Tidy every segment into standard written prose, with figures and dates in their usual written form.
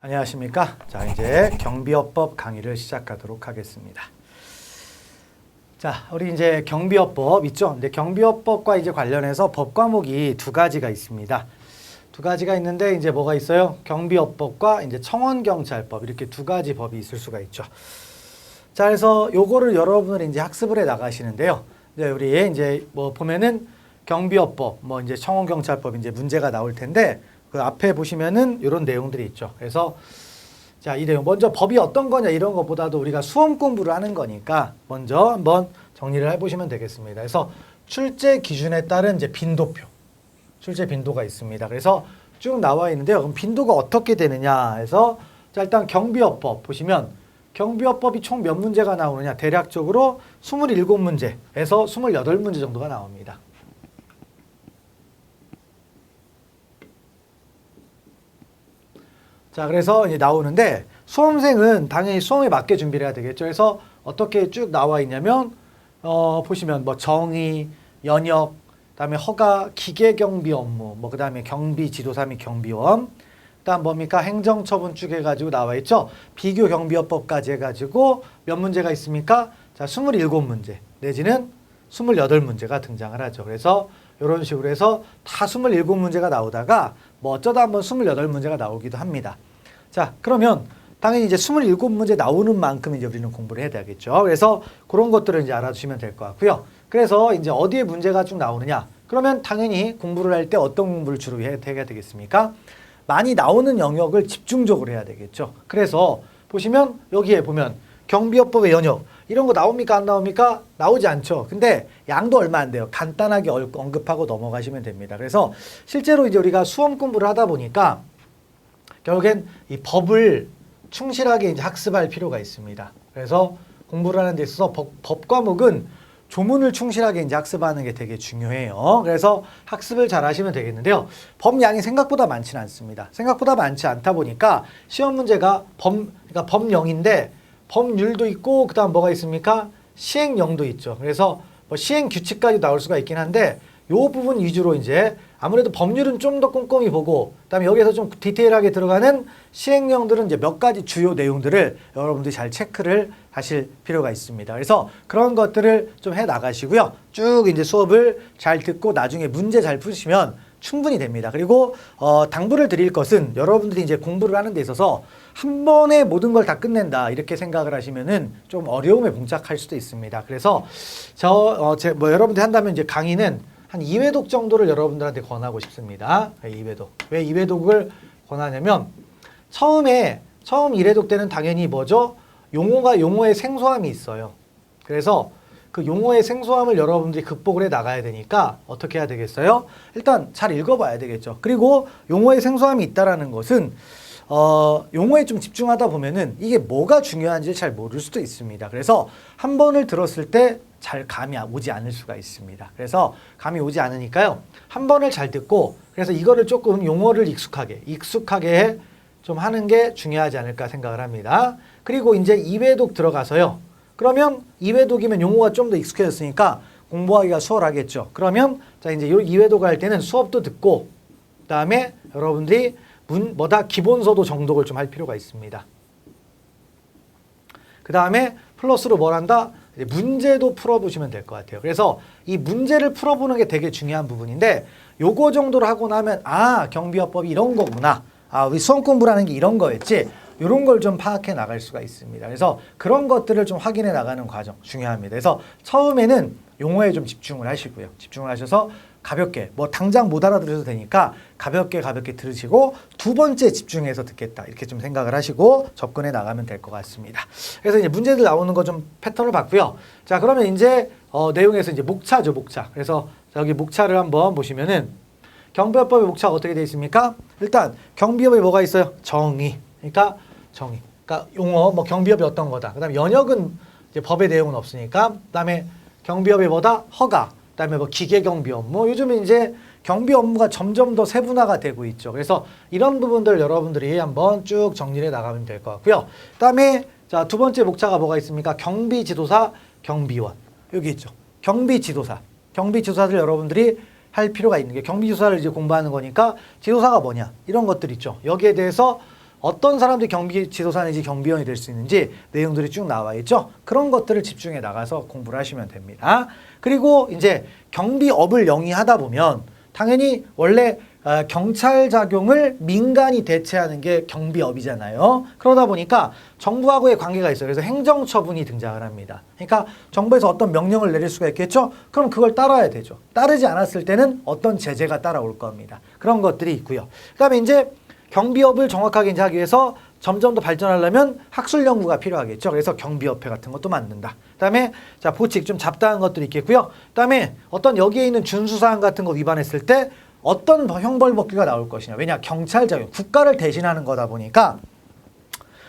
안녕하십니까. 자, 이제 경비업법 강의를 시작하도록 하겠습니다. 자, 우리 이제 경비업법 있죠? 근데 경비업법과 이제 관련해서 법 과목이 두 가지가 있습니다. 두 가지가 있는데 이제 뭐가 있어요? 경비업법과 이제 청원경찰법 이렇게 두 가지 법이 있을 수가 있죠. 자, 그래서 요거를 여러분을 이제 학습을 해 나가시는데요. 이제 우리 이제 뭐 보면은 경비업법, 뭐 이제 청원경찰법 이제 문제가 나올 텐데 그 앞에 보시면은 이런 내용들이 있죠. 그래서 자, 이 내용 먼저 법이 어떤 거냐 이런 것보다도 우리가 수험 공부를 하는 거니까 먼저 한번 정리를 해보시면 되겠습니다. 그래서 출제 기준에 따른 이제 빈도표, 출제 빈도가 있습니다. 그래서 쭉 나와 있는데요. 그럼 빈도가 어떻게 되느냐 해서 자, 일단 경비업법 보시면 경비업법이 총 몇 문제가 나오느냐 대략적으로 27문제에서 28문제 정도가 나옵니다. 자, 그래서 이제 나오는데 수험생은 당연히 수험에 맞게 준비를 해야 되겠죠. 그래서 어떻게 쭉 나와 있냐면 보시면 뭐 정의, 연역, 그다음에 허가, 기계경비 업무, 뭐 그다음에 경비 지도사 및 경비원, 그다음 뭡니까 행정처분 쭉 해가지고 나와 있죠. 비교경비업법까지 해가지고 몇 문제가 있습니까? 자, 27문제 내지는 28문제가 등장을 하죠. 그래서 이런 식으로 해서 다 27문제가 나오다가 뭐 어쩌다 한번 28문제가 나오기도 합니다. 자, 그러면 당연히 이제 27문제 나오는 만큼 이제 우리는 공부를 해야 되겠죠. 그래서 그런 것들을 이제 알아두시면 될 것 같고요. 그래서 이제 어디에 문제가 쭉 나오느냐? 그러면 당연히 공부를 할 때 어떤 공부를 주로 해야 되겠습니까? 많이 나오는 영역을 집중적으로 해야 되겠죠. 그래서 보시면 여기에 보면 경비업법의 연역 이런 거 나옵니까? 안 나옵니까? 나오지 않죠. 근데 양도 얼마 안 돼요. 간단하게 언급하고 넘어가시면 됩니다. 그래서 실제로 이제 우리가 수험 공부를 하다 보니까 결국엔 이 법을 충실하게 이제 학습할 필요가 있습니다. 그래서 공부를 하는 데 있어서 법 과목은 조문을 충실하게 이제 학습하는 게 되게 중요해요. 그래서 학습을 잘 하시면 되겠는데요. 법량이 생각보다 많지는 않습니다. 생각보다 많지 않다 보니까 시험 문제가 그러니까 법령인데 법률도 있고 그다음 뭐가 있습니까? 시행령도 있죠. 그래서 뭐 시행 규칙까지 나올 수가 있긴 한데 요 부분 위주로 이제 아무래도 법률은 좀 더 꼼꼼히 보고 그다음에 여기서 좀 디테일하게 들어가는 시행령들은 이제 몇 가지 주요 내용들을 여러분들이 잘 체크를 하실 필요가 있습니다. 그래서 그런 것들을 좀 해 나가시고요. 쭉 이제 수업을 잘 듣고 나중에 문제 잘 푸시면 충분히 됩니다. 그리고 당부를 드릴 것은 여러분들이 이제 공부를 하는 데 있어서 한 번에 모든 걸 다 끝낸다 이렇게 생각을 하시면은 좀 어려움에 봉착할 수도 있습니다. 그래서 뭐 여러분들이 한다면 이제 강의는 한 2회독 정도를 여러분들한테 권하고 싶습니다. 2회독. 왜 2회독을 권하냐면 처음 1회독 때는 당연히 뭐죠? 용어의 생소함이 있어요. 그래서 그 용어의 생소함을 여러분들이 극복을 해 나가야 되니까 어떻게 해야 되겠어요? 일단 잘 읽어봐야 되겠죠. 그리고 용어의 생소함이 있다라는 것은 용어에 좀 집중하다 보면은 이게 뭐가 중요한지 잘 모를 수도 있습니다. 그래서 한 번을 들었을 때 잘 감이 오지 않을 수가 있습니다. 그래서 감이 오지 않으니까요. 한 번을 잘 듣고 그래서 이거를 조금 용어를 익숙하게 좀 하는 게 중요하지 않을까 생각을 합니다. 그리고 이제 2회독 들어가서요. 그러면 2회독이면 용어가 좀 더 익숙해졌으니까 공부하기가 수월하겠죠. 그러면 자 이제 요 2회독 할 때는 수업도 듣고 그다음에 여러분들이 기본서도 정독을 좀 할 필요가 있습니다. 그다음에 플러스로 뭘 한다? 문제도 풀어보시면 될 것 같아요. 그래서 이 문제를 풀어보는 게 되게 중요한 부분인데 요거 정도로 하고 나면 경비업법이 이런 거구나. 우리 수험 공부라는 게 이런 거였지. 이런 걸 좀 파악해 나갈 수가 있습니다. 그래서 그런 것들을 좀 확인해 나가는 과정 중요합니다. 그래서 처음에는 용어에 좀 집중을 하시고요. 집중을 하셔서 가볍게 뭐 당장 못 알아들으셔도 되니까 가볍게 들으시고 두 번째 집중해서 듣겠다 이렇게 좀 생각을 하시고 접근해 나가면 될 것 같습니다. 그래서 이제 문제들 나오는 거 좀 패턴을 봤고요. 자, 그러면 이제 내용에서 이제 목차죠, 목차. 그래서 여기 목차를 한번 보시면은 경비업법의 목차가 어떻게 되어 있습니까? 일단 경비업에 뭐가 있어요? 정의. 그러니까 용어 뭐 경비업이 어떤 거다. 그다음에 연역은 이제 법의 내용은 없으니까. 그다음에 경비업이 뭐다? 허가. 그다음에 뭐 기계경비 업무. 요즘은 이제 경비 업무가 점점 더 세분화가 되고 있죠. 그래서 이런 부분들 여러분들이 한번 쭉 정리해 나가면 될 것 같고요. 그다음에 자, 두 번째 목차가 뭐가 있습니까? 경비지도사, 경비원. 여기 있죠. 경비지도사들 여러분들이 할 필요가 있는 게 경비지도사를 이제 공부하는 거니까 지도사가 뭐냐 이런 것들 있죠. 여기에 대해서 어떤 사람들이 경비지도사인지 경비원이 될 수 있는지 내용들이 쭉 나와 있죠. 그런 것들을 집중해 나가서 공부를 하시면 됩니다. 그리고 이제 경비업을 영위하다 보면 당연히 원래 경찰 작용을 민간이 대체하는 게 경비업이잖아요. 그러다 보니까 정부하고의 관계가 있어요. 그래서 행정처분이 등장을 합니다. 그러니까 정부에서 어떤 명령을 내릴 수가 있겠죠. 그럼 그걸 따라야 되죠. 따르지 않았을 때는 어떤 제재가 따라올 겁니다. 그런 것들이 있고요. 그다음에 이제 경비업을 정확하게 이제 하기 위해서 점점 더 발전하려면 학술 연구가 필요하겠죠. 그래서 경비협회 같은 것도 만든다. 그다음에 자 보칙 좀 잡다한 것들이 있겠고요. 그다음에 어떤 여기에 있는 준수사항 같은 거 위반했을 때 어떤 형벌 먹기가 나올 것이냐. 왜냐 경찰 작용, 국가를 대신하는 거다 보니까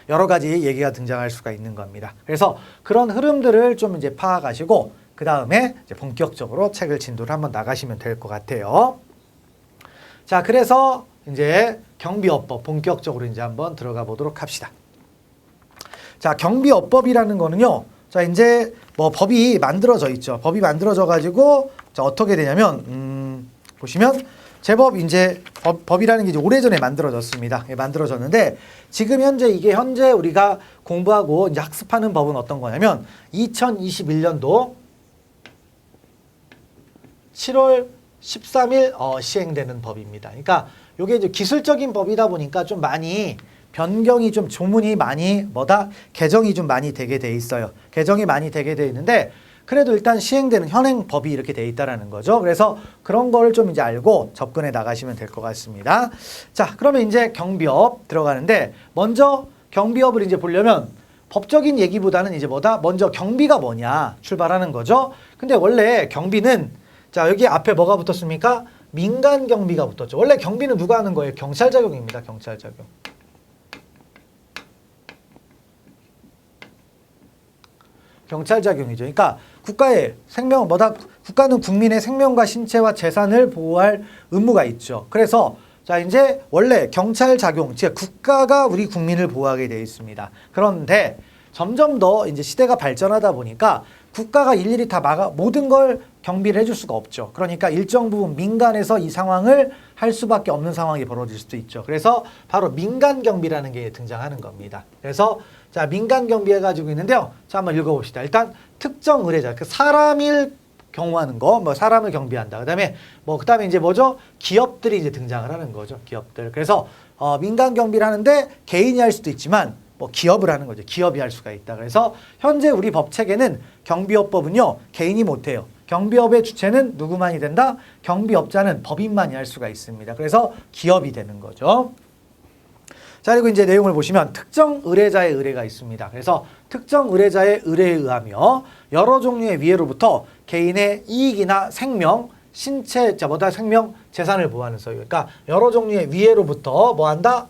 여러 가지 얘기가 등장할 수가 있는 겁니다. 그래서 그런 흐름들을 좀 이제 파악하시고 그 다음에 이제 본격적으로 책을 진도를 한번 나가시면 될 것 같아요. 자, 그래서 이제 경비업법 본격적으로 이제 한번 들어가 보도록 합시다. 자, 경비업법이라는 거는요. 자, 이제 뭐 법이 만들어져 있죠. 법이 만들어져 가지고 자, 어떻게 되냐면 보시면 제법 이제 법이라는 게 이제 오래전에 만들어졌습니다. 예, 만들어졌는데 지금 현재 우리가 공부하고 이제 학습하는 법은 어떤 거냐면 2021년도 7월 13일 시행되는 법입니다. 그러니까 이게 이제 기술적인 법이다 보니까 좀 많이 변경이 좀 조문이 많이 개정이 좀 많이 되게 돼 있어요. 개정이 많이 되게 돼 있는데 그래도 일단 시행되는 현행 법이 이렇게 돼 있다라는 거죠. 그래서 그런 거를 좀 이제 알고 접근해 나가시면 될 것 같습니다. 자, 그러면 이제 경비업 들어가는데 먼저 경비업을 이제 보려면 법적인 얘기보다는 이제 먼저 경비가 뭐냐 출발하는 거죠. 근데 원래 경비는 자, 여기 앞에 뭐가 붙었습니까? 민간 경비가 붙었죠. 원래 경비는 누가 하는 거예요? 경찰 작용입니다. 경찰 작용. 경찰 작용이죠. 그러니까 국가의 국가는 국민의 생명과 신체와 재산을 보호할 의무가 있죠. 그래서 자, 이제 원래 경찰 작용, 즉 국가가 우리 국민을 보호하게 되어 있습니다. 그런데 점점 더 이제 시대가 발전하다 보니까 국가가 일일이 다 모든 걸 경비를 해줄 수가 없죠. 그러니까 일정 부분 민간에서 이 상황을 할 수밖에 없는 상황이 벌어질 수도 있죠. 그래서 바로 민간 경비라는 게 등장하는 겁니다. 그래서 자, 민간 경비 해가지고 있는데요. 자, 한번 읽어봅시다. 일단 특정 의뢰자, 사람일 경우하는 거, 사람을 경비한다. 그다음에 이제 뭐죠? 기업들이 이제 등장을 하는 거죠. 기업들. 그래서 민간 경비를 하는데 개인이 할 수도 있지만 기업을 하는 거죠. 기업이 할 수가 있다. 그래서 현재 우리 법 체계는 경비업법은요 개인이 못해요. 경비업의 주체는 누구만이 된다? 경비업자는 법인만이 할 수가 있습니다. 그래서 기업이 되는 거죠. 자, 그리고 이제 내용을 보시면 특정 의뢰자의 의뢰가 있습니다. 그래서 특정 의뢰자의 의뢰에 의하며 여러 종류의 위해로부터 개인의 이익이나 생명, 신체, 생명, 재산을 보호하는 소유. 그러니까 여러 종류의 위해로부터 뭐한다?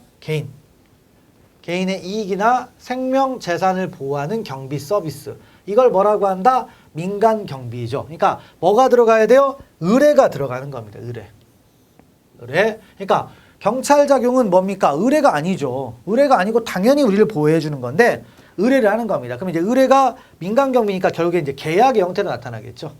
개인의 이익이나 생명, 재산을 보호하는 경비 서비스. 이걸 뭐라고 한다? 민간 경비죠. 그러니까 뭐가 들어가야 돼요? 의뢰가 들어가는 겁니다. 의뢰. 그러니까 경찰 작용은 뭡니까? 의뢰가 아니죠. 의뢰가 아니고 당연히 우리를 보호해 주는 건데 의뢰를 하는 겁니다. 그럼 이제 의뢰가 민간 경비니까 결국에 이제 계약의 형태로 나타나겠죠.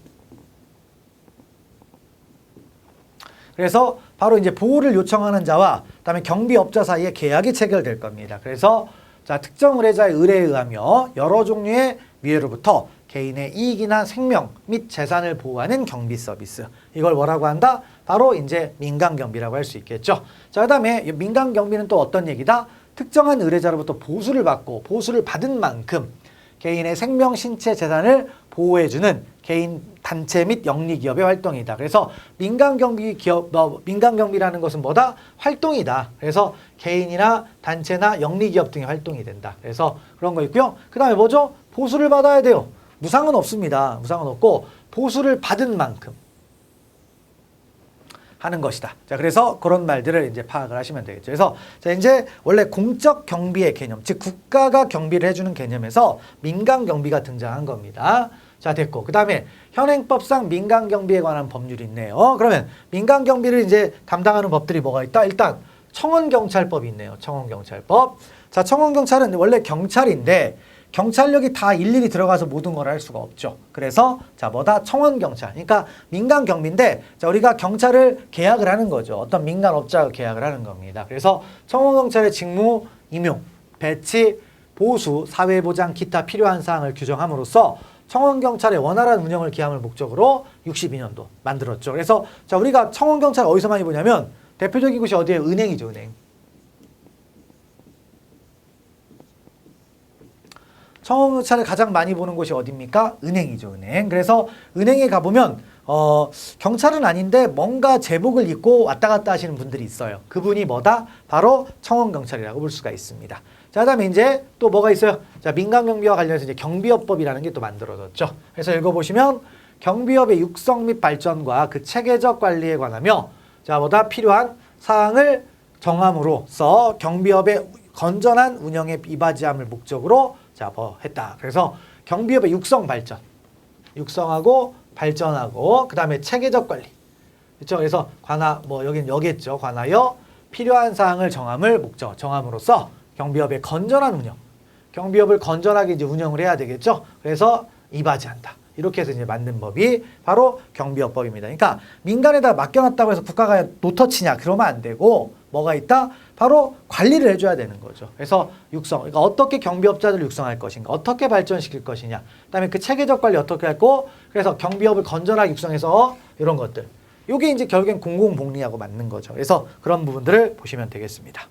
그래서 바로 이제 보호를 요청하는 자와 그다음에 경비업자 사이에 계약이 체결될 겁니다. 그래서 자, 특정 의뢰자의 의뢰에 의하며 여러 종류의 위해로부터 개인의 이익이나 생명 및 재산을 보호하는 경비 서비스. 이걸 뭐라고 한다? 바로 이제 민간 경비라고 할 수 있겠죠. 자, 그다음에 민간 경비는 또 어떤 얘기다? 특정한 의뢰자로부터 보수를 받고 보수를 받은 만큼 개인의 생명, 신체, 재산을 보호해주는 개인 단체 및 영리 기업의 활동이다. 그래서 민간 경비라는 것은 뭐다? 활동이다. 그래서 개인이나 단체나 영리 기업 등의 활동이 된다. 그래서 그런 거 있고요. 그다음에 뭐죠? 보수를 받아야 돼요. 무상은 없습니다. 무상은 없고 보수를 받은 만큼 하는 것이다. 자, 그래서 그런 말들을 이제 파악을 하시면 되겠죠. 그래서 자, 이제 원래 공적 경비의 개념, 즉 국가가 경비를 해주는 개념에서 민간 경비가 등장한 겁니다. 자, 됐고 그 다음에 현행법상 민간 경비에 관한 법률이 있네요. 그러면 민간 경비를 이제 담당하는 법들이 뭐가 있다? 일단 청원경찰법이 있네요. 청원경찰법. 자, 청원경찰은 원래 경찰인데 경찰력이 다 일일이 들어가서 모든 걸 할 수가 없죠. 그래서 자 뭐다? 청원경찰. 그러니까 민간 경비인데 자 우리가 경찰을 계약을 하는 거죠. 어떤 민간 업자가 계약을 하는 겁니다. 그래서 청원경찰의 직무, 임용, 배치, 보수, 사회보장, 기타 필요한 사항을 규정함으로써 청원경찰의 원활한 운영을 기함을 목적으로 62년도 만들었죠. 그래서 자 우리가 청원경찰 어디서 많이 보냐면 대표적인 곳이 어디예요? 은행이죠. 은행. 청원경찰을 가장 많이 보는 곳이 어디입니까? 은행이죠. 은행. 그래서 은행에 가보면 경찰은 아닌데 뭔가 제복을 입고 왔다 갔다 하시는 분들이 있어요. 그분이 뭐다? 바로 청원경찰이라고 볼 수가 있습니다. 자, 그다음에 이제 또 뭐가 있어요? 자, 민간경비와 관련해서 이제 경비업법이라는 게 또 만들어졌죠. 그래서 읽어보시면 경비업의 육성 및 발전과 그 체계적 관리에 관하며 자, 뭐다? 필요한 사항을 정함으로써 경비업의 건전한 운영에 이바지함을 목적으로 자, 뭐 했다. 그래서 경비업의 육성 발전, 육성하고 발전하고 그다음에 체계적 관리. 그렇죠? 그래서 뭐 여긴 여기겠죠. 관하여 필요한 사항을 정함을 목적, 정함으로써 경비업의 건전한 운영, 경비업을 건전하게 이제 운영을 해야 되겠죠. 그래서 이바지한다. 이렇게 해서 이제 만든 법이 바로 경비업법입니다. 그러니까 민간에다 맡겨놨다고 해서 국가가 노터치냐 그러면 안 되고 뭐가 있다? 바로 관리를 해줘야 되는 거죠. 그래서 육성, 그러니까 어떻게 경비업자들을 육성할 것인가, 어떻게 발전시킬 것이냐, 그다음에 그 체계적 관리 어떻게 할고, 그래서 경비업을 건전하게 육성해서 이런 것들. 이게 이제 결국엔 공공복리하고 맞는 거죠. 그래서 그런 부분들을 보시면 되겠습니다.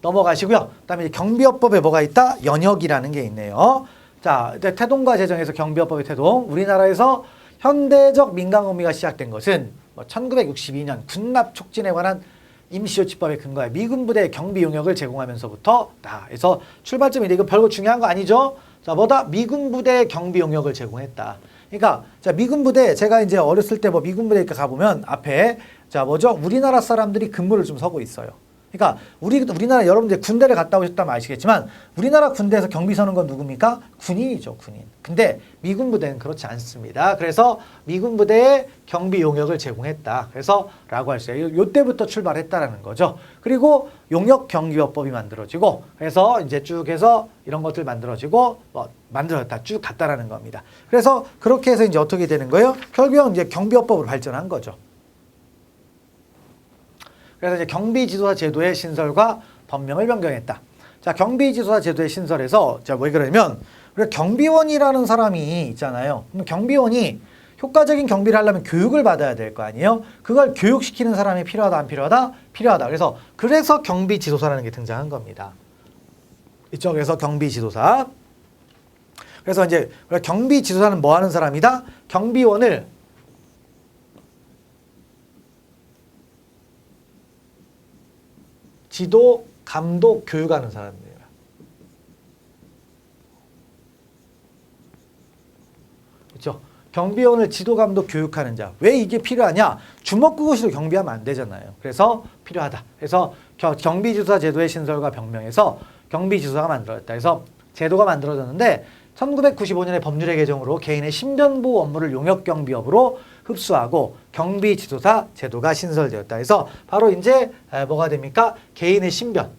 넘어가시고요. 그다음에 경비업법에 뭐가 있다? 연역이라는 게 있네요. 자, 태동과 제정에서 경비업법의 태동. 우리나라에서 현대적 민간경비가 시작된 것은 1962년 군납 촉진에 관한 임시조치법에 근거해 미군 부대의 경비 용역을 제공하면서부터다. 그래서 출발점인데 이거 별거 중요한 거 아니죠? 자, 뭐다? 미군 부대의 경비 용역을 제공했다. 그러니까 자, 미군 부대 제가 이제 어렸을 때 뭐 미군 부대 가보면 앞에 자, 뭐죠? 우리나라 사람들이 근무를 좀 서고 있어요. 그러니까 우리나라 여러분들 군대를 갔다 오셨다면 아시겠지만 우리나라 군대에서 경비 서는 건 누굽니까? 군인이죠, 군인. 근데 미군 부대는 그렇지 않습니다. 그래서 미군 부대에 경비 용역을 제공했다. 그래서 라고 할 수 있어요. 요때부터 출발했다라는 거죠. 그리고 용역 경비업법이 만들어지고 그래서 이제 쭉 해서 이런 것들 만들어지고 만들어졌다. 쭉 갔다라는 겁니다. 그래서 그렇게 해서 이제 어떻게 되는 거예요? 결국은 이제 경비업법으로 발전한 거죠. 그래서 이제 경비지도사 제도의 신설과 법명을 변경했다. 자, 경비지도사 제도의 신설에서 자, 왜 그러냐면 우리가 경비원이라는 사람이 있잖아요. 그럼 경비원이 효과적인 경비를 하려면 교육을 받아야 될 거 아니에요? 그걸 교육시키는 사람이 필요하다, 안 필요하다? 필요하다. 그래서 경비지도사라는 게 등장한 겁니다. 이쪽에서 경비지도사. 그래서 이제 우리가 경비지도사는 뭐 하는 사람이다? 경비원을 지도, 감독, 교육하는 사람입니다. 그렇죠? 경비원을 지도, 감독, 교육하는 자. 왜 이게 필요하냐? 주먹구구식으로 경비하면 안 되잖아요. 그래서 필요하다. 그래서 경비지도사 제도의 신설과 병명에서 경비지도사가 만들어졌다. 그래서 제도가 만들어졌는데 1995년의 법률의 개정으로 개인의 신변보호 업무를 용역경비업으로 흡수하고 경비지도사 제도가 신설되었다. 그래서 바로 이제 뭐가 됩니까? 개인의 신변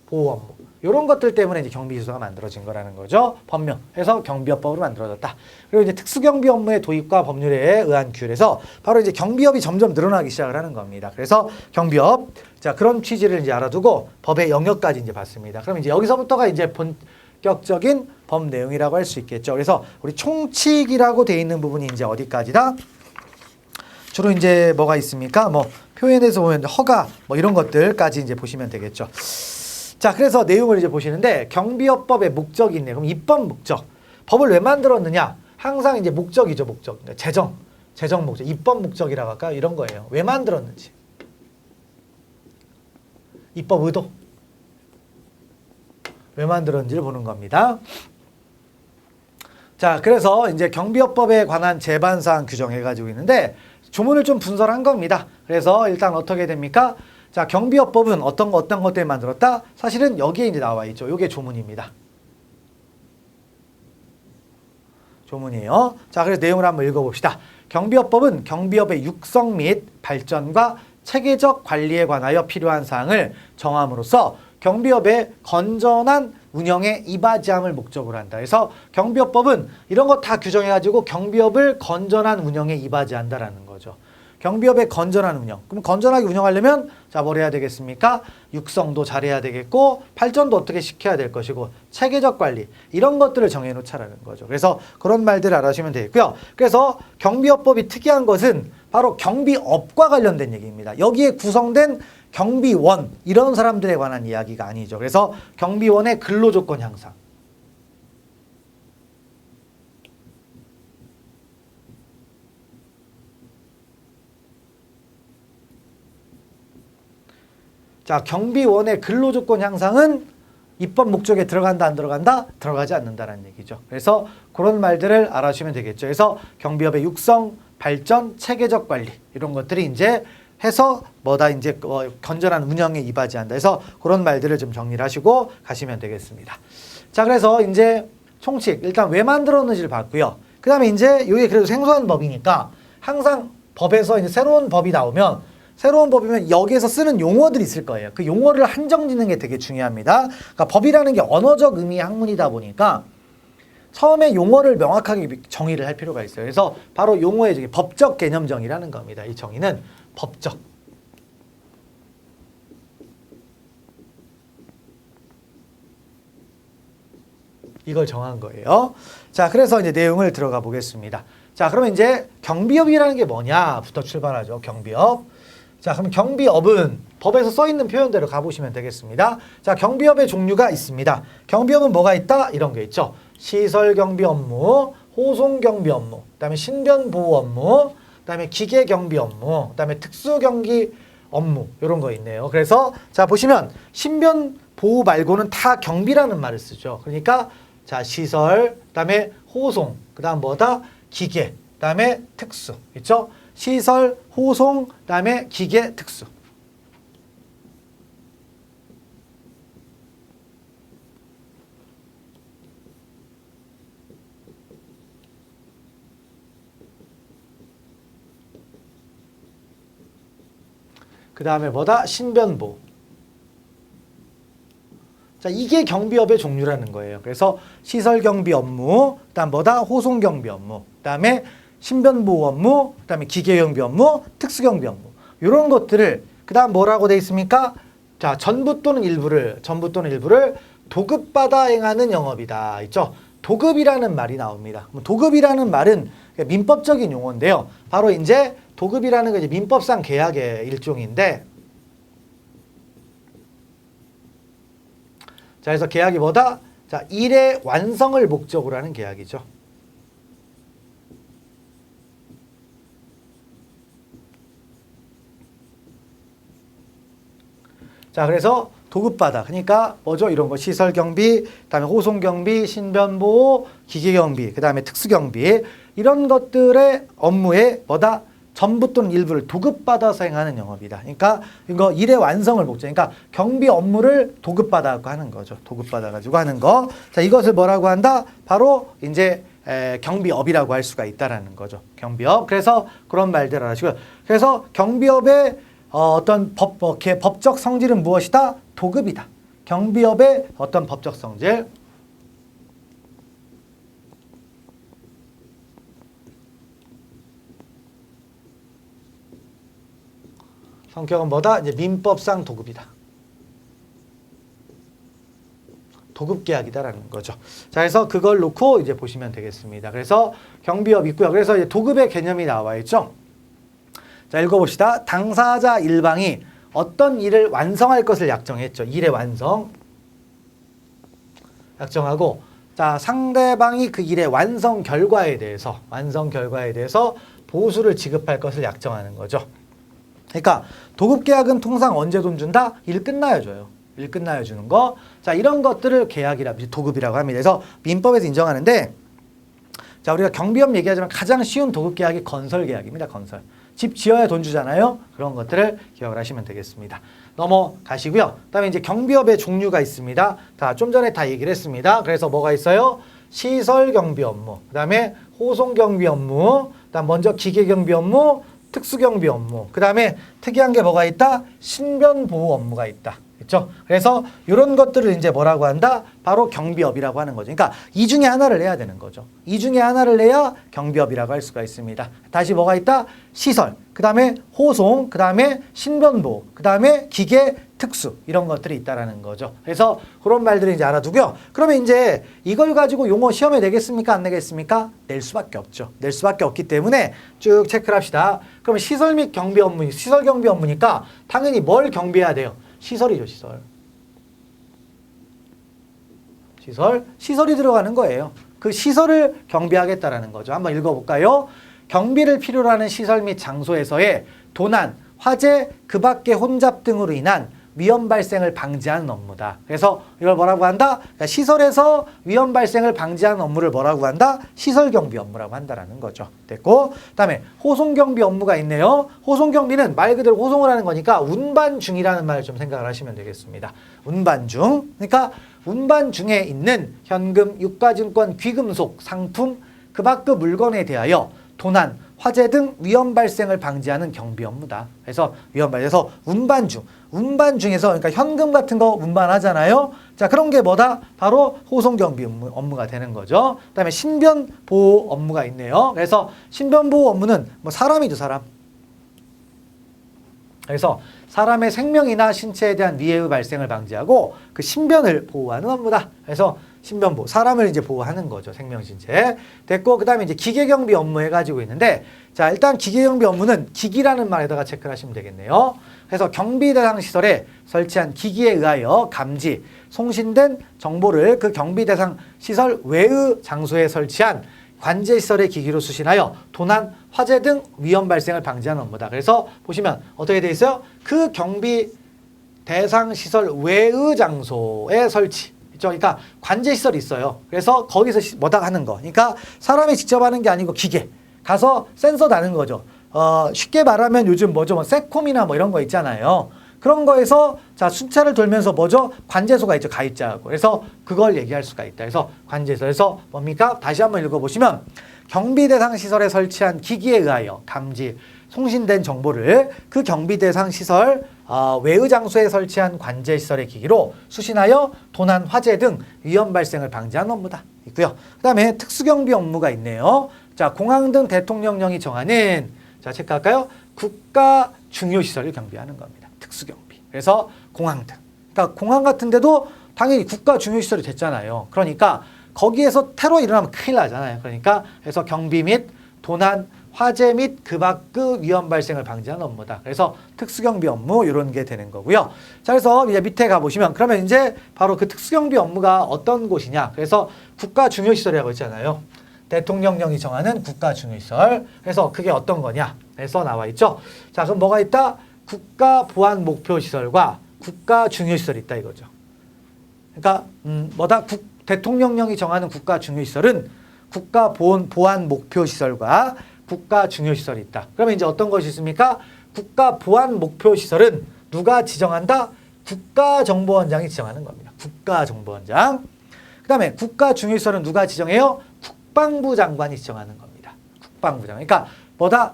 보호 업무 이런 것들 때문에 이제 경비지도사가 만들어진 거라는 거죠. 법명. 그래서 경비업법으로 만들어졌다. 그리고 이제 특수경비 업무의 도입과 법률에 의한 규율에서 바로 이제 경비업이 점점 늘어나기 시작을 하는 겁니다. 그래서 경비업. 자, 그런 취지를 이제 알아두고 법의 영역까지 이제 봤습니다. 그럼 이제 여기서부터가 이제 본격적인 법 내용이라고 할 수 있겠죠. 그래서 우리 총칙이라고 돼 있는 부분이 이제 어디까지다? 주로 이제 뭐가 있습니까? 뭐 표현에서 보면 허가 뭐 이런 것들까지 이제 보시면 되겠죠. 자, 그래서 내용을 이제 보시는데 경비업법의 목적이 있네요. 그럼 입법 목적. 법을 왜 만들었느냐? 항상 이제 목적이죠, 목적. 그러니까 재정 목적, 입법 목적이라고 할까? 이런 거예요. 왜 만들었는지. 입법 의도. 왜 만들었는지를 보는 겁니다. 자, 그래서 이제 경비업법에 관한 제반사항 규정해가지고 있는데 조문을 좀 분설한 겁니다. 그래서 일단 어떻게 됩니까? 자, 경비업법은 어떤 것 때문에 만들었다? 사실은 여기에 이제 나와 있죠. 이게 조문입니다. 조문이에요. 자, 그래서 내용을 한번 읽어봅시다. 경비업법은 경비업의 육성 및 발전과 체계적 관리에 관하여 필요한 사항을 정함으로써 경비업의 건전한 운영에 이바지함을 목적으로 한다. 그래서 경비업법은 이런 거 다 규정해가지고 경비업을 건전한 운영에 이바지한다라는 거죠. 경비업의 건전한 운영. 그럼 건전하게 운영하려면 자, 뭘 해야 되겠습니까? 육성도 잘해야 되겠고 발전도 어떻게 시켜야 될 것이고 체계적 관리 이런 것들을 정해놓자라는 거죠. 그래서 그런 말들을 알아주시면 되겠고요. 그래서 경비업법이 특이한 것은 바로 경비업과 관련된 얘기입니다. 여기에 구성된 경비원 이런 사람들에 관한 이야기가 아니죠. 그래서 경비원의 근로조건 향상. 자, 경비원의 근로조건 향상은 입법 목적에 들어간다 안 들어간다? 들어가지 않는다라는 얘기죠. 그래서 그런 말들을 알아주시면 되겠죠. 그래서 경비업의 육성, 발전, 체계적 관리 이런 것들이 이제 해서 뭐다 이제 건전한 운영에 이바지한다. 그래서 그런 말들을 좀 정리를 하시고 가시면 되겠습니다. 자, 그래서 이제 총칙 일단 왜 만들었는지를 봤고요. 그 다음에 이제 이게 그래도 생소한 법이니까 항상 법에서 이제 새로운 법이 나오면 새로운 법이면 여기에서 쓰는 용어들이 있을 거예요. 그 용어를 한정 짓는 게 되게 중요합니다. 그러니까 법이라는 게 언어적 의미의 학문이다 보니까 처음에 용어를 명확하게 정의를 할 필요가 있어요. 그래서 바로 용어의 정의, 법적 개념 정의라는 겁니다. 이 정의는 법적. 이걸 정한 거예요. 자, 그래서 이제 내용을 들어가 보겠습니다. 자, 그러면 이제 경비업이라는 게 뭐냐부터 출발하죠. 경비업. 자, 그럼 경비업은 법에서 써 있는 표현대로 가보시면 되겠습니다. 자, 경비업의 종류가 있습니다. 경비업은 뭐가 있다? 이런 게 있죠. 시설 경비 업무, 호송 경비 업무, 그다음에 신변 보호 업무, 그다음에 기계 경비 업무, 그다음에 특수 경비 업무 이런 거 있네요. 그래서 자, 보시면 신변 보호 말고는 다 경비라는 말을 쓰죠. 그러니까 자, 시설, 그다음에 호송, 그다음 뭐다? 기계, 그다음에 특수. 있죠? 시설, 호송, 그다음에 기계, 특수. 그 다음에 뭐다? 신변보호. 자, 이게 경비업의 종류라는 거예요. 그래서 시설경비 업무, 그 다음 뭐다? 호송경비 업무, 그 다음에 신변보호 업무, 그 다음에 기계경비 업무, 특수경비 업무. 이런 것들을 그 다음 뭐라고 돼 있습니까? 자, 전부 또는 일부를 도급받아 행하는 영업이다. 있죠? 도급이라는 말이 나옵니다. 도급이라는 말은 민법적인 용어인데요. 바로 이제 도급이라는 건 이제 민법상 계약의 일종인데, 자, 그래서 계약이 뭐다? 자, 일의 완성을 목적으로 하는 계약이죠. 자, 그래서 도급받아. 그러니까 뭐죠? 이런 거 시설경비, 그다음에 호송경비, 신변보호, 기계경비, 그다음에 특수경비 이런 것들의 업무에 뭐다? 전부 또는 일부를 도급받아서 행하는 영업이다. 그러니까 이거 일의 완성을 목적. 그러니까 경비 업무를 도급받아서 하는 거죠. 도급받아가지고 하는 거. 자, 이것을 뭐라고 한다? 바로 이제 경비업이라고 할 수가 있다라는 거죠. 경비업. 그래서 그런 말들을 하시고요. 그래서 경비업의 어떤 법적 성질은 무엇이다? 도급이다. 경비업의 어떤 법적 성질? 성격은 뭐다? 이제 민법상 도급이다. 도급계약이다라는 거죠. 자, 그래서 그걸 놓고 이제 보시면 되겠습니다. 그래서 경비업 있고요. 그래서 이제 도급의 개념이 나와 있죠. 자, 읽어봅시다. 당사자 일방이 어떤 일을 완성할 것을 약정했죠. 일의 완성. 약정하고, 자, 상대방이 그 일의 완성 결과에 대해서 보수를 지급할 것을 약정하는 거죠. 그러니까 도급계약은 통상 언제 돈 준다? 일 끝나야 줘요. 일 끝나야 주는 거. 자, 이런 것들을 도급이라고 합니다. 그래서 민법에서 인정하는데, 자, 우리가 경비업 얘기하지만 가장 쉬운 도급계약이 건설계약입니다. 건설. 집 지어야 돈 주잖아요. 그런 것들을 기억을 하시면 되겠습니다. 넘어가시고요. 그다음에 이제 경비업의 종류가 있습니다. 자, 좀 전에 다 얘기를 했습니다. 그래서 뭐가 있어요? 시설 경비 업무, 그다음에 호송 경비 업무, 그다음 먼저 기계 경비 업무, 특수 경비 업무, 그다음에 특이한 게 뭐가 있다? 신변 보호 업무가 있다. 그렇죠? 그래서 이런 것들을 이제 뭐라고 한다? 바로 경비업이라고 하는 거죠. 그러니까 이 중에 하나를 내야 되는 거죠. 이 중에 하나를 내야 경비업이라고 할 수가 있습니다. 다시 뭐가 있다? 시설, 그 다음에 호송, 그 다음에 신변보호, 그 다음에 기계, 특수 이런 것들이 있다라는 거죠. 그래서 그런 말들을 이제 알아두고요. 그러면 이제 이걸 가지고 용어 시험에 내겠습니까? 안 내겠습니까? 낼 수밖에 없죠. 낼 수밖에 없기 때문에 쭉 체크를 합시다. 그러면 시설 및 경비 업무, 시설 경비 업무니까 당연히 뭘 경비해야 돼요? 시설이죠, 시설. 시설이 들어가는 거예요. 그 시설을 경비하겠다라는 거죠. 한번 읽어볼까요? 경비를 필요로 하는 시설 및 장소에서의 도난, 화재, 그 밖의 혼잡 등으로 인한 위험 발생을 방지하는 업무다. 그래서 이걸 뭐라고 한다? 그러니까 시설에서 위험 발생을 방지하는 업무를 뭐라고 한다? 시설 경비 업무라고 한다라는 거죠. 됐고, 그다음에 호송 경비 업무가 있네요. 호송 경비는 말 그대로 호송을 하는 거니까 운반 중이라는 말을 좀 생각을 하시면 되겠습니다. 운반 중. 그러니까 운반 중에 있는 현금, 유가증권, 귀금속, 상품, 그 밖의 물건에 대하여 도난, 화재 등 위험 발생을 방지하는 경비 업무다. 그래서 위험 발생에서 운반 중에서 그러니까 현금 같은 거 운반하잖아요. 자, 그런 게 뭐다? 바로 호송 경비 업무가 되는 거죠. 그다음에 신변 보호 업무가 있네요. 그래서 신변 보호 업무는 뭐 사람이죠, 사람. 그래서 사람의 생명이나 신체에 대한 위해의 발생을 방지하고 그 신변을 보호하는 업무다. 그래서 신변보호, 사람을 이제 보호하는 거죠. 생명, 신체. 됐고, 그 다음에 이제 기계경비 업무 해가지고 있는데, 자, 일단 기계경비 업무는 기기라는 말에다가 체크를 하시면 되겠네요. 그래서 경비 대상 시설에 설치한 기기에 의하여 감지, 송신된 정보를 그 경비 대상 시설 외의 장소에 설치한 관제시설의 기기로 수신하여 도난, 화재 등 위험 발생을 방지하는 업무다. 그래서 보시면 어떻게 돼 있어요? 그 경비 대상 시설 외의 장소에 설치. 그러니까 관제시설이 있어요. 그래서 거기서 뭐다 하는 거. 그러니까 사람이 직접 하는 게 아니고 기계. 가서 센서 다는 거죠. 쉽게 말하면 요즘 뭐죠? 세콤이나 뭐 이런 거 있잖아요. 그런 거에서 자 순찰을 돌면서 뭐죠? 관제소가 있죠. 가입자하고. 그래서 그걸 얘기할 수가 있다. 그래서 관제소에서 뭡니까? 다시 한번 읽어보시면 경비 대상 시설에 설치한 기기에 의하여 감지, 송신된 정보를 그 경비 대상 시설 외의 장소에 설치한 관제시설의 기기로 수신하여 도난, 화재 등 위험 발생을 방지하는 업무다. 있고요. 그 다음에 특수경비 업무가 있네요. 자, 공항 등 대통령령이 정하는 자, 체크할까요? 국가 중요시설을 경비하는 겁니다. 특수경비. 그래서 공항 등. 그러니까 공항 같은 데도 당연히 국가 중요시설이 됐잖아요. 그러니까 거기에서 테러 일어나면 큰일 나잖아요. 그러니까 그래서 경비 및 도난, 화재 및 그 밖의 위험 발생을 방지하는 업무다. 그래서 특수경비 업무 이런 게 되는 거고요. 자, 그래서 이제 밑에 가보시면 그러면 이제 바로 그 특수경비 업무가 어떤 곳이냐. 그래서 국가 중요시설이라고 있잖아요. 대통령령이 정하는 국가 중요시설. 그래서 그게 어떤 거냐. 그래서 나와 있죠. 자, 그럼 뭐가 있다? 국가 보안 목표 시설과 국가 중요시설이 있다 이거죠. 그러니까 뭐다? 대통령령이 정하는 국가 중요시설은 국가 보안 목표 시설과 국가 중요시설이 있다. 그러면 이제 어떤 것이 있습니까? 국가 보안 목표 시설은 누가 지정한다? 국가정보원장이 지정하는 겁니다. 국가정보원장. 그 다음에 국가 중요시설은 누가 지정해요? 국방부 장관이 지정하는 겁니다. 국방부 장관. 그러니까 뭐다?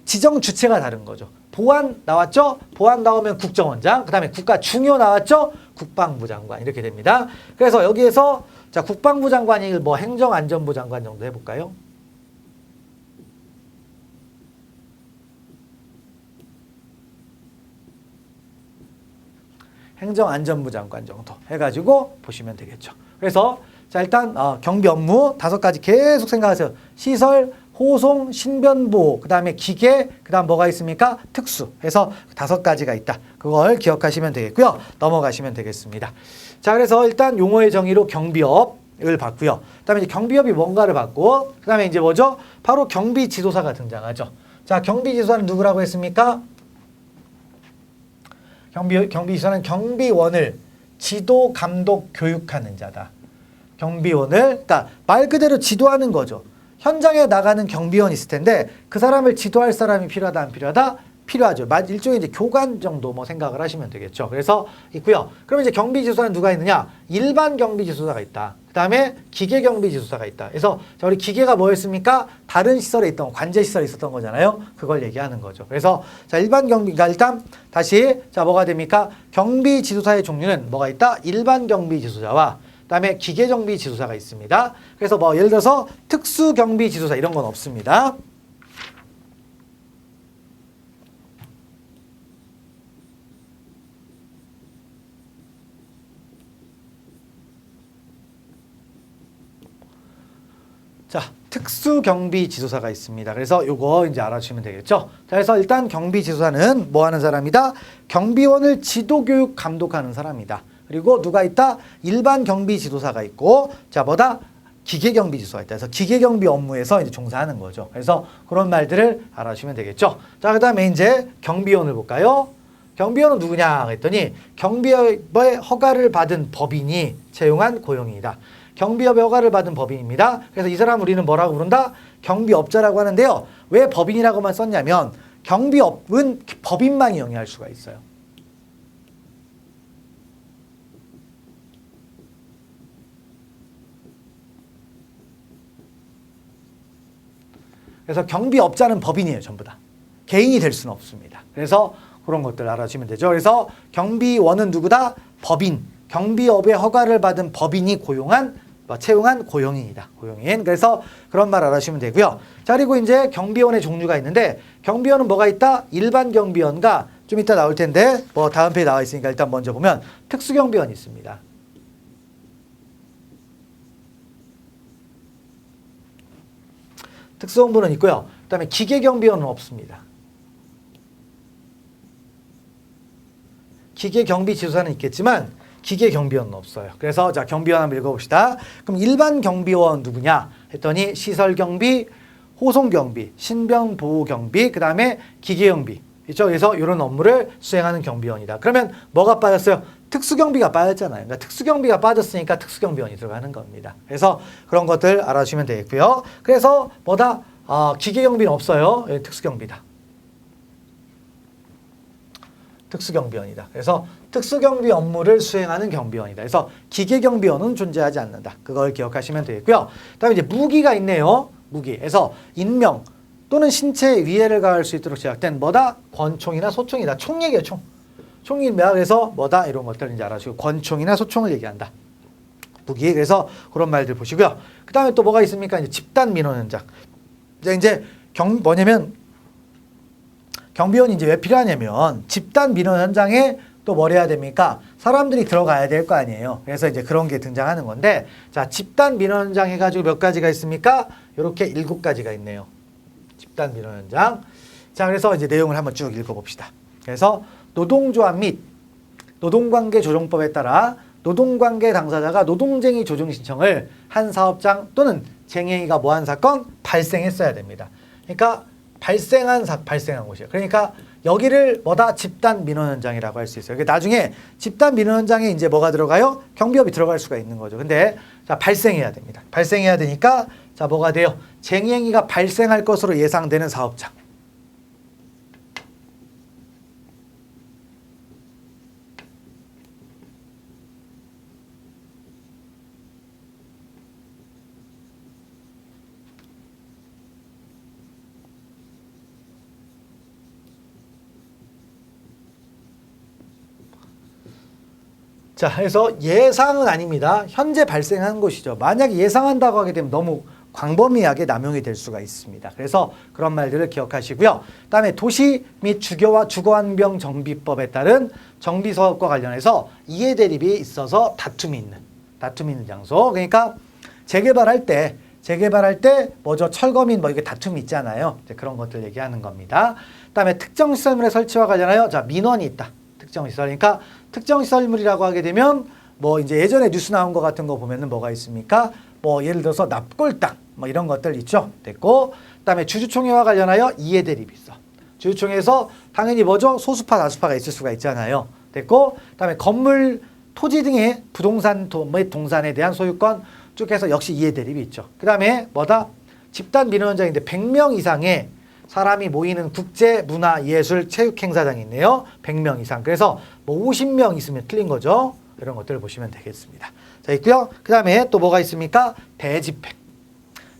지정 주체가 다른 거죠. 보안 나왔죠? 보안 나오면 국정원장. 그 다음에 국가 중요 나왔죠? 국방부 장관. 이렇게 됩니다. 그래서 여기에서 자, 국방부 장관이 뭐 행정안전부 장관 정도 해볼까요? 행정안전부 장관 정도 해가지고 보시면 되겠죠. 그래서 자 일단 경비 업무 5가지 계속 생각하세요. 시설, 호송, 신변보호, 그 다음에 기계, 그 다음 뭐가 있습니까? 특수. 해서 5가지가 있다. 그걸 기억하시면 되겠고요. 넘어가시면 되겠습니다. 자, 그래서 일단 용어의 정의로 경비업을 봤고요. 그 다음에 이제 경비업이 뭔가를 봤고, 그 다음에 이제 뭐죠? 바로 경비지도사가 등장하죠. 자, 경비지도사는 누구라고 했습니까? 경비지도사는 경비원을 지도, 감독, 교육하는 자다. 경비원을, 그러니까 말 그대로 지도하는 거죠. 현장에 나가는 경비원이 있을 텐데 그 사람을 지도할 사람이 필요하다, 안 필요하다? 필요하죠. 일종의 이제 교관 정도 뭐 생각을 하시면 되겠죠. 그래서 있고요. 그럼 이제 경비지도사는 누가 있느냐? 일반 경비지도사가 있다. 그 다음에 기계경비지도사가 있다. 그래서 자, 우리 기계가 뭐였습니까? 다른 시설에 있던 관제시설에 있었던 거잖아요. 그걸 얘기하는 거죠. 그래서 자, 일반 경비가 일단 다시 자, 뭐가 됩니까? 경비지도사의 종류는 뭐가 있다? 일반 경비지도사와 그다음에 기계경비지도사가 있습니다. 그래서 뭐 예를 들어서 특수경비지도사 이런 건 없습니다. 자, 특수경비지도사가 있습니다. 그래서 요거 이제 알아주시면 되겠죠. 자, 그래서 일단 경비지도사는 뭐 하는 사람이다? 경비원을 지도교육 감독하는 사람이다. 그리고 누가 있다? 일반 경비지도사가 있고, 자, 뭐다? 기계경비지도사가 있다. 그래서 기계경비 업무에서 이제 종사하는 거죠. 그래서 그런 말들을 알아주시면 되겠죠. 자, 그 다음에 이제 경비원을 볼까요? 경비원은 누구냐 했더니 경비업의 허가를 받은 법인이 채용한 고용인이다. 경비업의 허가를 받은 법인입니다. 그래서 이 사람 우리는 뭐라고 부른다? 경비업자라고 하는데요. 왜 법인이라고만 썼냐면 경비업은 법인만이 영위할 수가 있어요. 그래서 경비업자는 법인이에요. 전부 다. 개인이 될 수는 없습니다. 그래서 그런 것들 알아주시면 되죠. 그래서 경비원은 누구다? 법인. 경비업의 허가를 받은 법인이 채용한 고용인이다. 고용인. 그래서 그런 말 알아주시면 되고요. 자, 그리고 이제 경비원의 종류가 있는데 경비원은 뭐가 있다? 일반 경비원과 좀 이따 나올 텐데 뭐 다음 페이지에 나와 있으니까 일단 먼저 보면 특수경비원이 있습니다. 특수본부는 있고요. 그다음에 기계경비원은 없습니다. 기계경비지도사는 있겠지만 기계경비원은 없어요. 그래서 자, 경비원 한번 읽어봅시다. 그럼 일반 경비원 누구냐 했더니 시설경비, 호송경비, 신변보호경비, 그 다음에 기계경비. 그렇죠? 그래서 이런 업무를 수행하는 경비원이다. 그러면 뭐가 빠졌어요? 특수경비가 빠졌잖아요. 그러니까 특수경비가 빠졌으니까 특수경비원이 들어가는 겁니다. 그래서 그런 것들 알아주시면 되겠고요. 그래서 뭐다? 기계경비는 없어요. 특수경비다. 특수경비원이다. 그래서 특수경비 업무를 수행하는 경비원이다. 그래서 기계경비원은 존재하지 않는다. 그걸 기억하시면 되겠고요. 그다음에 이제 무기가 있네요. 무기. 그래서 인명 또는 신체에 위해를 가할 수 있도록 제작된 뭐다? 권총이나 소총이다. 총 얘기예요. 총. 총입니다. 그래서 뭐다? 이런 것들 이제 알아주시고 권총이나 소총을 얘기한다. 무기. 그래서 그런 말들 보시고요. 그다음에 또 뭐가 있습니까? 이제 집단 민원 현장. 이제 뭐냐면 경비원이 이제 왜 필요하냐면 집단 민원 현장에 또 뭘 해야 됩니까? 사람들이 들어가야 될 거 아니에요. 그래서 이제 그런 게 등장하는 건데, 자, 집단 민원 현장 해가지고 몇 가지가 있습니까? 이렇게 7가지가 있네요. 집단 민원 현장. 자, 그래서 이제 내용을 한번 쭉 읽어봅시다. 그래서 노동조합 및 노동관계 조정법에 따라 노동관계 당사자가 노동쟁의 조정 신청을 한 사업장 또는 쟁행위가 뭐한 사건 발생했어야 됩니다. 그러니까 발생한 곳이에요. 그러니까 여기를 뭐다? 집단 민원 현장이라고 할 수 있어요. 그러니까 나중에 집단 민원 현장에 이제 뭐가 들어가요? 경비업이 들어갈 수가 있는 거죠. 근데 자, 발생해야 됩니다. 발생해야 되니까 자, 뭐가 돼요? 쟁행위가 발생할 것으로 예상되는 사업장. 자, 그래서 예상은 아닙니다. 현재 발생한 것이죠. 만약에 예상한다고 하게 되면 너무 광범위하게 남용이 될 수가 있습니다. 그래서 그런 말들을 기억하시고요. 그다음에 도시 및 주거환경 정비법에 따른 정비사업과 관련해서 이해 대립이 있어서 다툼이 있는 장소. 그러니까 재개발할 때 뭐죠? 철거민 뭐 이게 다툼이 있잖아요. 이제 그런 것들 얘기하는 겁니다. 그다음에 특정 시설물의 설치와 관련하여 자, 민원이 있다. 특정 시설. 그러니까 특정 시설물이라고 하게 되면 뭐 이제 예전에 뉴스 나온 거 같은 거 보면은 뭐가 있습니까? 뭐 예를 들어서 납골당 뭐 이런 것들 있죠. 됐고, 그다음에 주주총회와 관련하여 이해 대립이 있어. 주주총회에서 당연히 뭐죠? 소수파 다수파가 있을 수가 있잖아요. 됐고, 그다음에 건물, 토지 등의 부동산 동산에 대한 소유권 쭉 해서 역시 이해 대립이 있죠. 그다음에 뭐다? 집단 민원 현장인데 100명 이상의 사람이 모이는 국제 문화 예술 체육 행사장이 있네요. 100명 이상. 그래서 뭐 50명 있으면 틀린 거죠. 이런 것들을 보시면 되겠습니다. 자, 있고요. 그 다음에 또 뭐가 있습니까? 대집행.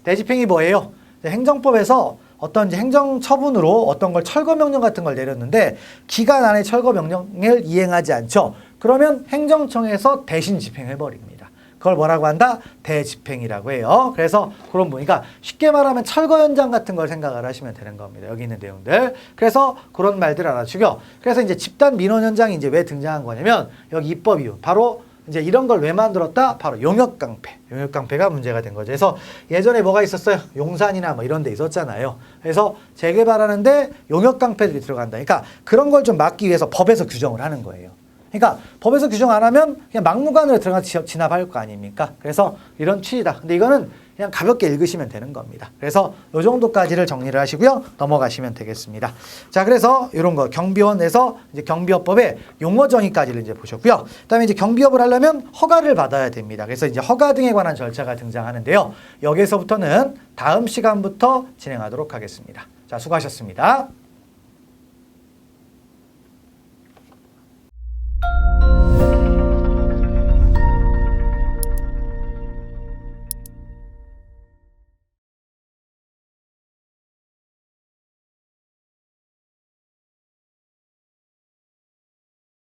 대집행이 뭐예요? 행정법에서 어떤 이제 행정처분으로 어떤 걸 철거명령 같은 걸 내렸는데 기간 안에 철거명령을 이행하지 않죠. 그러면 행정청에서 대신 집행해버립니다. 그걸 뭐라고 한다? 대집행이라고 해요. 그래서 그런 보니까 쉽게 말하면 철거 현장 같은 걸 생각을 하시면 되는 겁니다. 여기 있는 내용들. 그래서 그런 말들 알아주고요. 그래서 이제 집단 민원 현장이 이제 왜 등장한 거냐면 여기 입법 이유 바로 이제 이런 걸 왜 만들었다? 바로 용역깡패. 용역깡패가 문제가 된 거죠. 그래서 예전에 뭐가 있었어요? 용산이나 뭐 이런 데 있었잖아요. 그래서 재개발하는데 용역깡패들이 들어간다. 그러니까 그런 걸 좀 막기 위해서 법에서 규정을 하는 거예요. 그러니까 법에서 규정 안 하면 그냥 막무가내로 들어가서 진압할 거 아닙니까? 그래서 이런 취지다. 근데 이거는 그냥 가볍게 읽으시면 되는 겁니다. 그래서 이 정도까지를 정리를 하시고요. 넘어가시면 되겠습니다. 자, 그래서 이런 거 경비원에서 이제 경비업법의 용어 정의까지를 이제 보셨고요. 그다음에 이제 경비업을 하려면 허가를 받아야 됩니다. 그래서 이제 허가 등에 관한 절차가 등장하는데요. 여기서부터는 다음 시간부터 진행하도록 하겠습니다. 자, 수고하셨습니다.